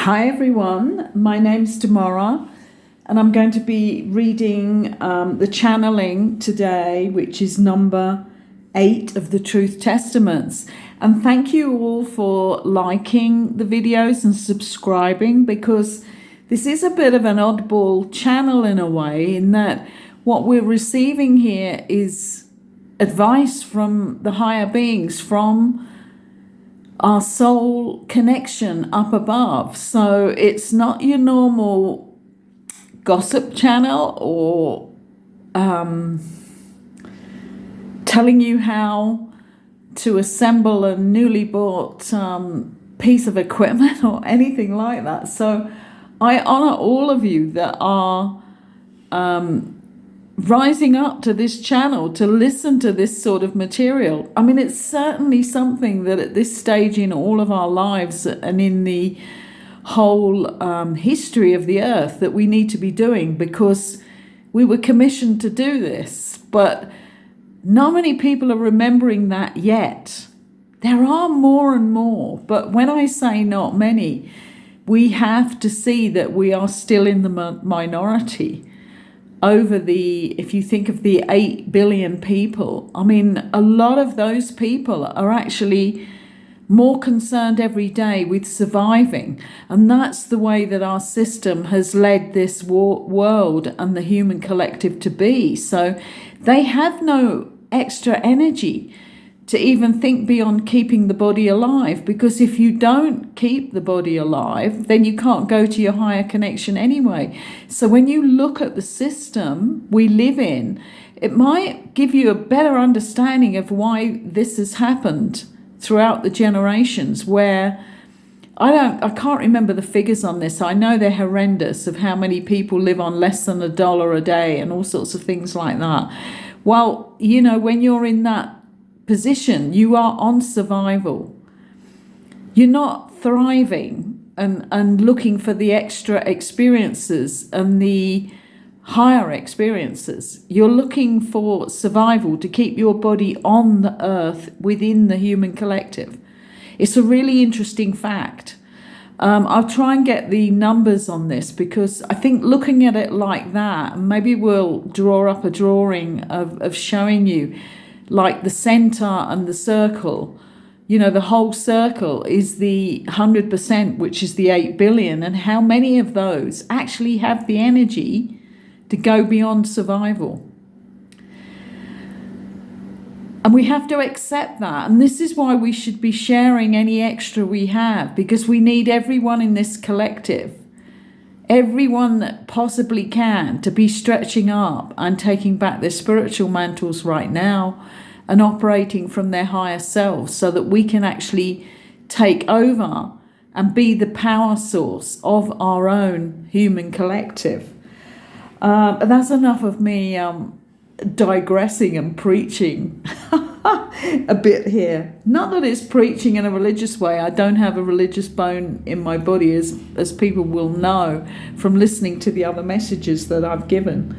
Hi everyone, my name's Demara and I'm going to be reading the channeling today, which is number 8 of the Truth Testaments. And thank you all for liking the videos and subscribing, because this is a bit of an oddball channel in a way, in that what we're receiving here is advice from the higher beings, from our soul connection up above. So it's not your normal gossip channel or telling you how to assemble a newly bought piece of equipment or anything like that. So I honor all of you that are rising up to this channel to listen to this sort of material. I mean, it's certainly something that at this stage in all of our lives and in the whole history of the earth that we need to be doing, because we were commissioned to do this. But not many people are remembering that yet. There are more and more, but when I say not many, we have to see that we are still in the minority. Over if you think of the 8 billion people, I mean, a lot of those people are actually more concerned every day with surviving. And that's the way that our system has led this world and the human collective to be. So they have no extra energy to even think beyond keeping the body alive, because if you don't keep the body alive, then you can't go to your higher connection anyway. So when you look at the system we live in, it might give you a better understanding of why this has happened throughout the generations, where I can't remember the figures on this. I know they're horrendous, of how many people live on less than $1 a day and all sorts of things like that. Well, you know, when you're in that position, you are on survival. You're not thriving and looking for the extra experiences and the higher experiences. You're looking for survival to keep your body on the earth within the human collective. It's a really interesting fact. I'll try and get the numbers on this, because I think looking at it like that, maybe we'll draw up a drawing of showing you, like the center and the circle. You know, the whole circle is the 100%, which is the 8 billion, and how many of those actually have the energy to go beyond survival. And we have to accept that. And this is why we should be sharing any extra we have, because we need everyone in this collective, everyone that possibly can, to be stretching up and taking back their spiritual mantles right now and operating from their higher selves, so that we can actually take over and be the power source of our own human collective. That's enough of me digressing and preaching a bit here. Not that it's preaching in a religious way. I don't have a religious bone in my body, as people will know from listening to the other messages that I've given.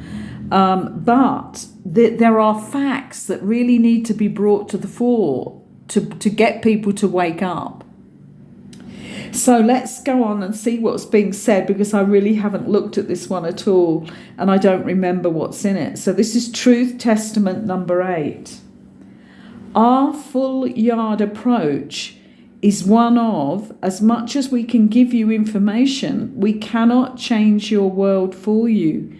But there are facts that really need to be brought to the fore to get people to wake up. So let's go on and see what's being said, because I really haven't looked at this one at all and I don't remember what's in it. So this is Truth Testament number 8. Our full yard approach is one of, as much as we can give you information, we cannot change your world for you.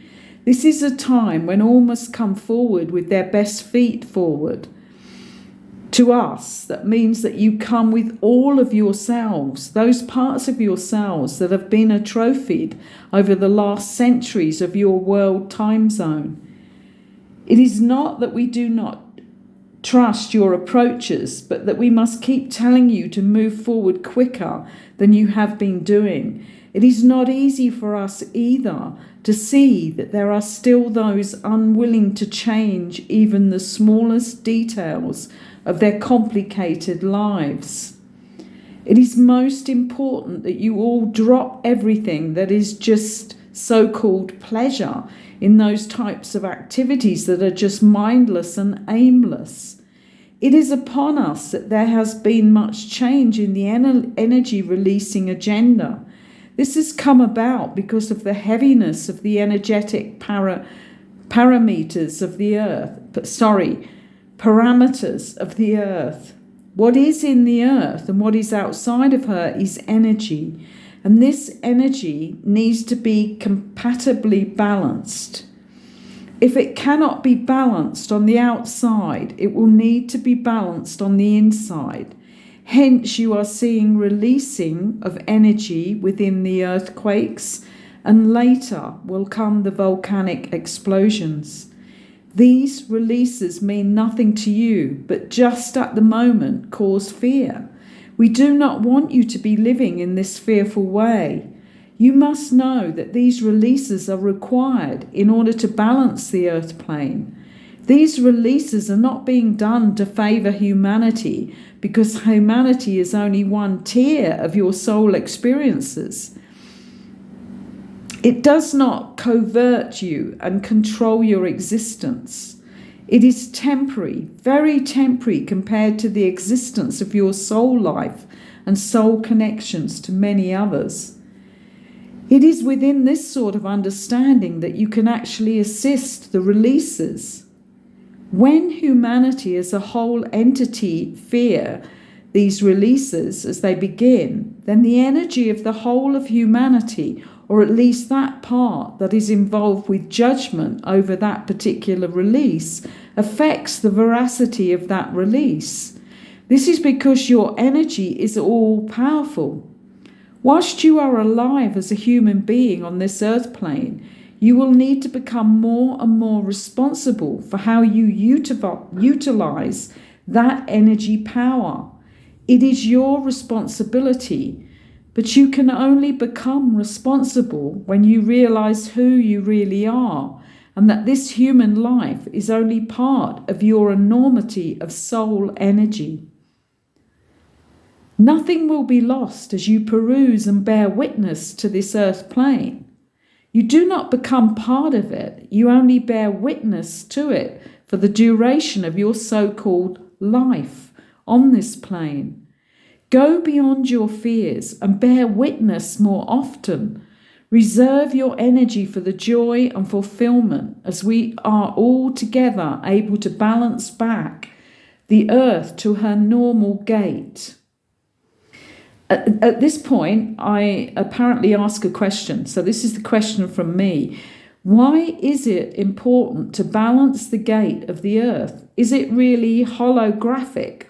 This is a time when all must come forward with their best feet forward. To us, that means that you come with all of yourselves, those parts of yourselves that have been atrophied over the last centuries of your world time zone. It is not that we do not trust your approaches, but that we must keep telling you to move forward quicker than you have been doing. It is not easy for us either to see that there are still those unwilling to change even the smallest details of their complicated lives. It is most important that you all drop everything that is just so-called pleasure in those types of activities that are just mindless and aimless. It is upon us that there has been much change in the energy releasing agenda. This has come about because of the heaviness of the energetic parameters of the earth. Parameters of the earth. What is in the earth and what is outside of her is energy. And this energy needs to be compatibly balanced. If it cannot be balanced on the outside, it will need to be balanced on the inside. Hence, you are seeing releasing of energy within the earthquakes, and later will come the volcanic explosions. These releases mean nothing to you, but just at the moment cause fear. We do not want you to be living in this fearful way. You must know that these releases are required in order to balance the earth plane. These releases are not being done to favour humanity, because humanity is only one tier of your soul experiences. It does not covert you and control your existence. It is temporary, very temporary compared to the existence of your soul life and soul connections to many others. It is within this sort of understanding that you can actually assist the releases. When humanity as a whole entity fear these releases as they begin, then the energy of the whole of humanity, or at least that part that is involved with judgment over that particular release, affects the veracity of that release. This is because your energy is all powerful. Whilst you are alive as a human being on this earth plane, you will need to become more and more responsible for how you utilize that energy power. It is your responsibility, but you can only become responsible when you realize who you really are, and that this human life is only part of your enormity of soul energy. Nothing will be lost as you peruse and bear witness to this earth plane. You do not become part of it, you only bear witness to it for the duration of your so-called life on this plane. Go beyond your fears and bear witness more often. Reserve your energy for the joy and fulfillment as we are all together able to balance back the earth to her normal gait. At this point, I apparently ask a question. So this is the question from me. Why is it important to balance the gait of the earth? Is it really holographic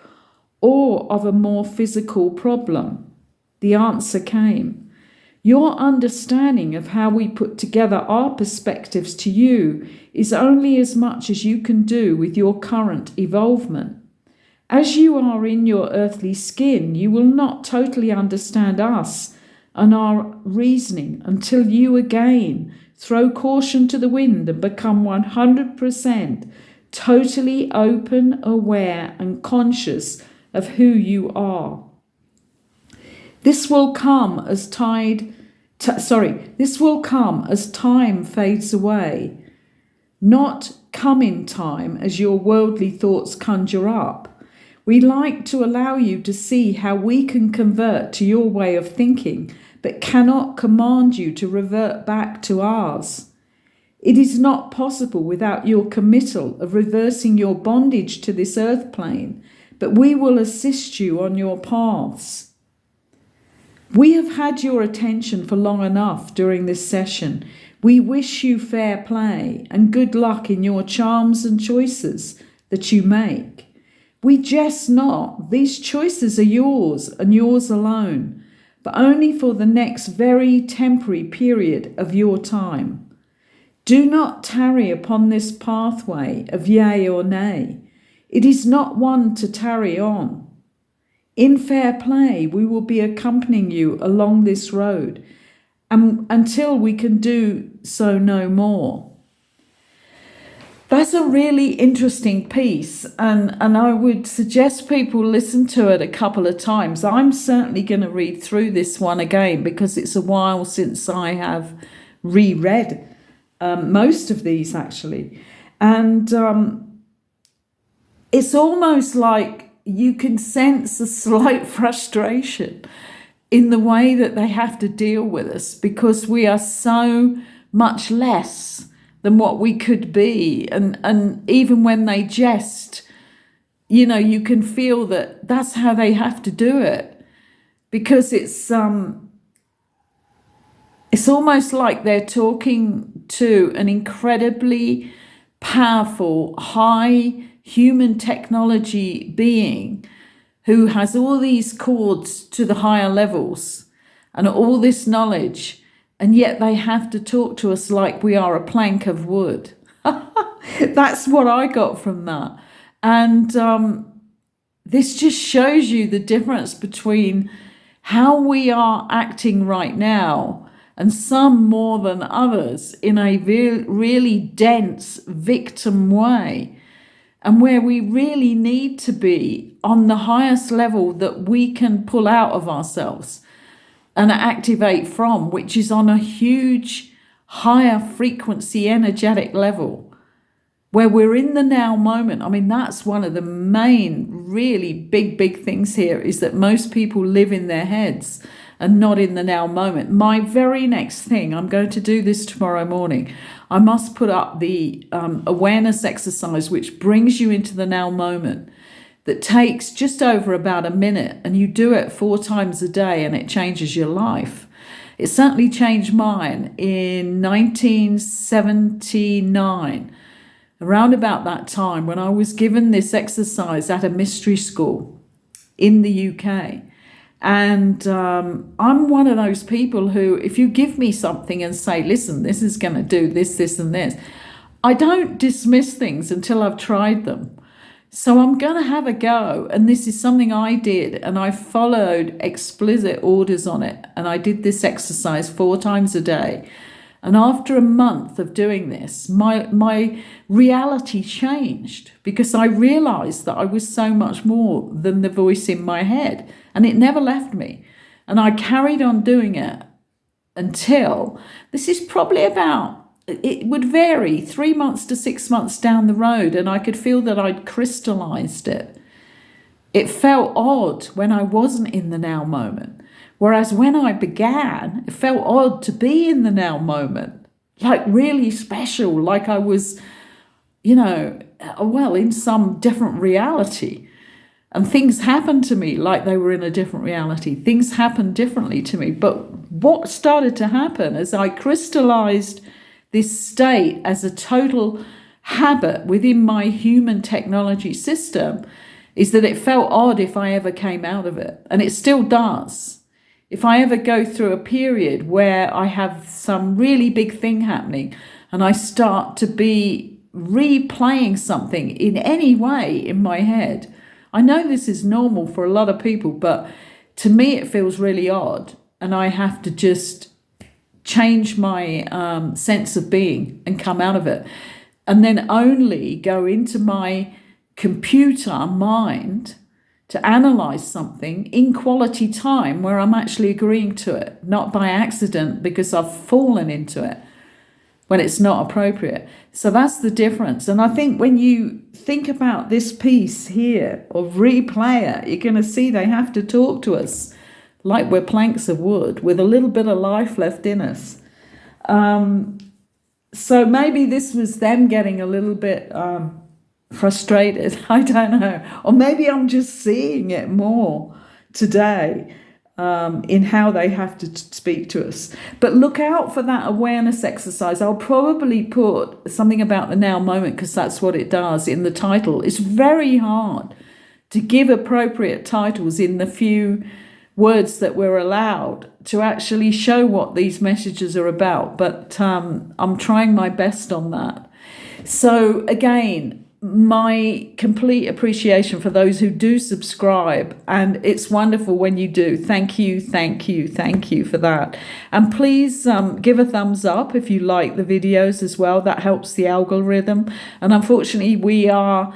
or of a more physical problem? The answer came. Your understanding of how we put together our perspectives to you is only as much as you can do with your current evolvement. As you are in your earthly skin, you will not totally understand us and our reasoning until you again throw caution to the wind and become 100% totally open, aware, and conscious of who you are. This will come as time fades away, not come in time as your worldly thoughts conjure up. We like to allow you to see how we can convert to your way of thinking, but cannot command you to revert back to ours. It is not possible without your committal of reversing your bondage to this earth plane, but we will assist you on your paths. We have had your attention for long enough during this session. We wish you fair play and good luck in your charms and choices that you make. We jest not. These choices are yours and yours alone, but only for the next very temporary period of your time. Do not tarry upon this pathway of yea or nay. It is not one to tarry on. In fair play, we will be accompanying you along this road until we can do so no more. That's a really interesting piece, and I would suggest people listen to it a couple of times. I'm certainly going to read through this one again because it's a while since I have reread most of these, actually. And it's almost like you can sense a slight frustration in the way that they have to deal with us, because we are so much less than what we could be. And even when they jest, you know, you can feel that that's how they have to do it, because it's almost like they're talking to an incredibly powerful, high human technology being who has all these cords to the higher levels and all this knowledge, and yet they have to talk to us like we are a plank of wood. That's what I got from that. And this just shows you the difference between how we are acting right now, and some more than others, in a really dense victim way, and where we really need to be on the highest level that we can pull out of ourselves and activate from, which is on a huge, higher frequency, energetic level, where we're in the now moment. I mean, that's one of the main, really big things here, is that most people live in their heads and not in the now moment. My very next thing, I'm going to do this tomorrow morning, I must put up the awareness exercise, which brings you into the now moment, that takes just over about a minute, and you do it 4 times a day, and it changes your life. It certainly changed mine in 1979, around about that time, when I was given this exercise at a mystery school in the UK. And I'm one of those people who, if you give me something and say, listen, this is going to do this, this, and this, I don't dismiss things until I've tried them. So I'm going to have a go. And this is something I did, and I followed explicit orders on it. And I did this exercise 4 times a day. And after a month of doing this, my reality changed, because I realized that I was so much more than the voice in my head, and it never left me. And I carried on doing it until, this is probably about, it would vary, 3 months to 6 months down the road, and I could feel that I'd crystallized it. It felt odd when I wasn't in the now moment. Whereas when I began, it felt odd to be in the now moment, like really special, like I was, you know, well, in some different reality. And things happened to me like they were in a different reality. Things happened differently to me. But what started to happen as I crystallized this state as a total habit within my human technology system is that it felt odd if I ever came out of it. And it still does. If I ever go through a period where I have some really big thing happening and I start to be replaying something in any way in my head, I know this is normal for a lot of people, but to me it feels really odd, and I have to just change my sense of being and come out of it, and then only go into my computer mind to analyze something in quality time where I'm actually agreeing to it, not by accident because I've fallen into it when it's not appropriate. So that's the difference. And I think when you think about this piece here of replayer, you're going to see they have to talk to us like we're planks of wood with a little bit of life left in us. So maybe this was them getting a little bit frustrated, I don't know, or maybe I'm just seeing it more today in how they have to speak to us. But look out for that awareness exercise. I'll probably put something about the now moment, because that's what it does, in the title. It's very hard to give appropriate titles in the few words that we're allowed to actually show what these messages are about, but I'm trying my best on that. So again, my complete appreciation for those who do subscribe, and it's wonderful when you do. Thank you for that. And please give a thumbs up if you like the videos as well. That helps the algorithm. And unfortunately, we are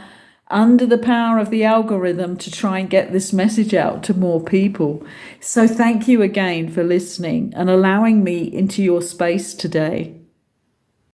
under the power of the algorithm to try and get this message out to more people. So thank you again for listening and allowing me into your space today.